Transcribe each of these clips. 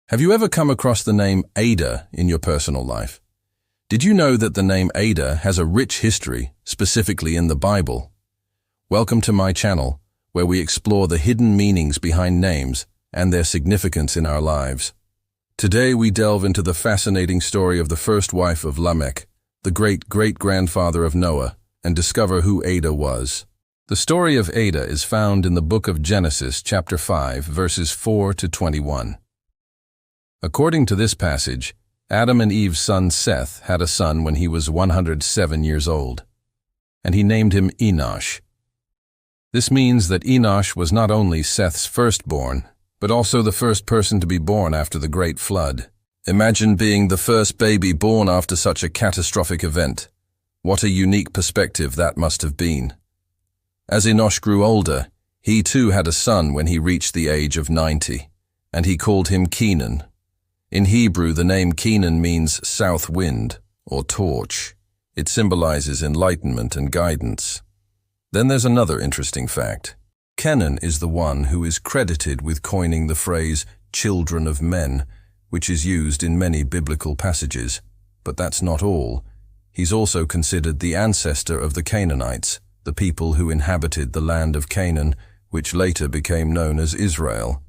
Have you ever come across the name Adah in your personal life? Did you know that the name Adah has a rich history, specifically in the Bible? Welcome to my channel, where we explore the hidden meanings behind names and their significance in our lives. Today we delve into the fascinating story of the first wife of Lamech, the great-great-grandfather of Noah, and discover who Adah was. The story of Adah is found in the book of Genesis, chapter 5, verses 4 to 21. According to this passage, Adam and Eve's son Seth had a son when he was 107 years old, and he named him Enosh. This means that Enosh was not only Seth's firstborn, but also the first person to be born after the Great Flood. Imagine being the first baby born after such a catastrophic event. What a unique perspective that must have been. As Enosh grew older, he too had a son when he reached the age of 90, and he called him Kenan. In Hebrew, the name Kenan means south wind, or torch. It symbolizes enlightenment and guidance. Then there's another interesting fact. Kenan is the one who is credited with coining the phrase, children of men, which is used in many biblical passages. But that's not all. He's also considered the ancestor of the Canaanites, the people who inhabited the land of Canaan, which later became known as Israel.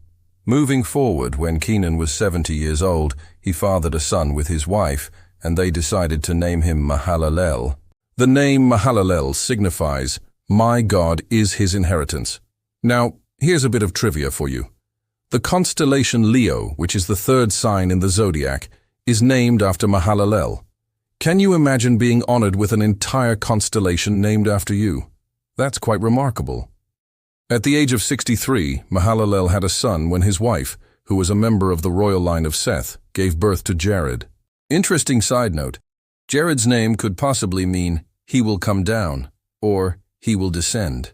Moving forward, when Kenan was 70 years old, he fathered a son with his wife, and they decided to name him Mahalalel. The name Mahalalel signifies, "My God is his inheritance." Now, here's a bit of trivia for you. The constellation Leo, which is the third sign in the zodiac, is named after Mahalalel. Can you imagine being honored with an entire constellation named after you? That's quite remarkable. At the age of 63, Mahalalel had a son when his wife, who was a member of the royal line of Seth, gave birth to Jared. Interesting side note, Jared's name could possibly mean, "he will come down," or "he will descend."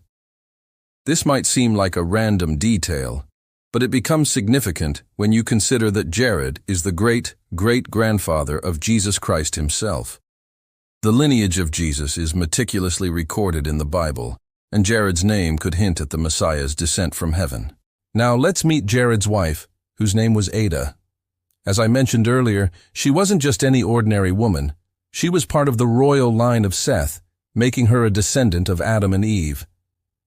This might seem like a random detail, but it becomes significant when you consider that Jared is the great-great-grandfather of Jesus Christ himself. The lineage of Jesus is meticulously recorded in the Bible, and Jared's name could hint at the Messiah's descent from heaven. Now let's meet Jared's wife, whose name was Adah. As I mentioned earlier, she wasn't just any ordinary woman. She was part of the royal line of Seth, making her a descendant of Adam and Eve.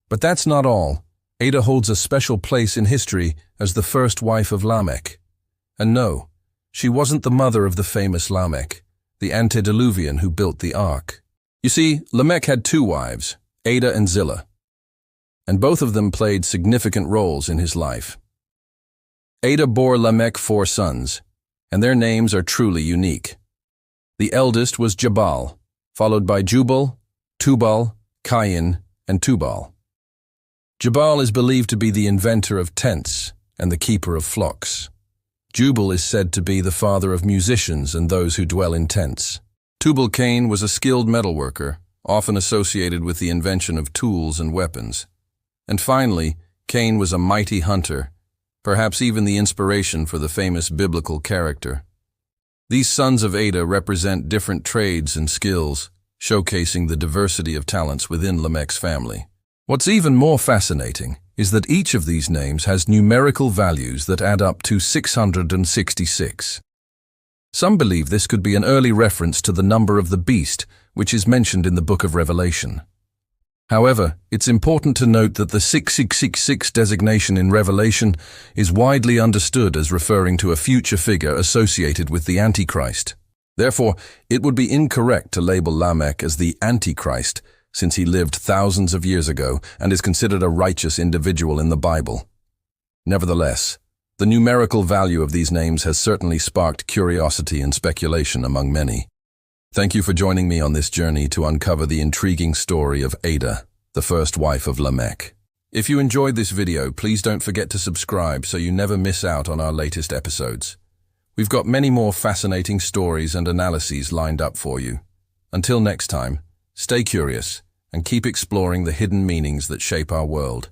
But that's not all. Adah holds a special place in history as the first wife of Lamech. And no, she wasn't the mother of the famous Lamech, the antediluvian who built the ark. You see, Lamech had two wives, Adah and Zillah, and both of them played significant roles in his life. Adah bore Lamech 4 sons, and their names are truly unique. The eldest was Jabal, followed by Jubal, Tubal, Cain, and Tubal. Jabal is believed to be the inventor of tents and the keeper of flocks. Jubal is said to be the father of musicians and those who dwell in tents. Tubal-Cain was a skilled metalworker, often associated with the invention of tools and weapons. And finally, Cain was a mighty hunter, perhaps even the inspiration for the famous biblical character. These sons of Adah represent different trades and skills, showcasing the diversity of talents within Lamech's family. What's even more fascinating is that each of these names has numerical values that add up to 666. Some believe this could be an early reference to the number of the beast, which is mentioned in the book of Revelation. However, it's important to note that the 6666 designation in Revelation is widely understood as referring to a future figure associated with the Antichrist. Therefore, it would be incorrect to label Lamech as the Antichrist, since he lived thousands of years ago and is considered a righteous individual in the Bible. Nevertheless, the numerical value of these names has certainly sparked curiosity and speculation among many. Thank you for joining me on this journey to uncover the intriguing story of Adah, the first wife of Lamech. If you enjoyed this video, please don't forget to subscribe so you never miss out on our latest episodes. We've got many more fascinating stories and analyses lined up for you. Until next time, stay curious and keep exploring the hidden meanings that shape our world.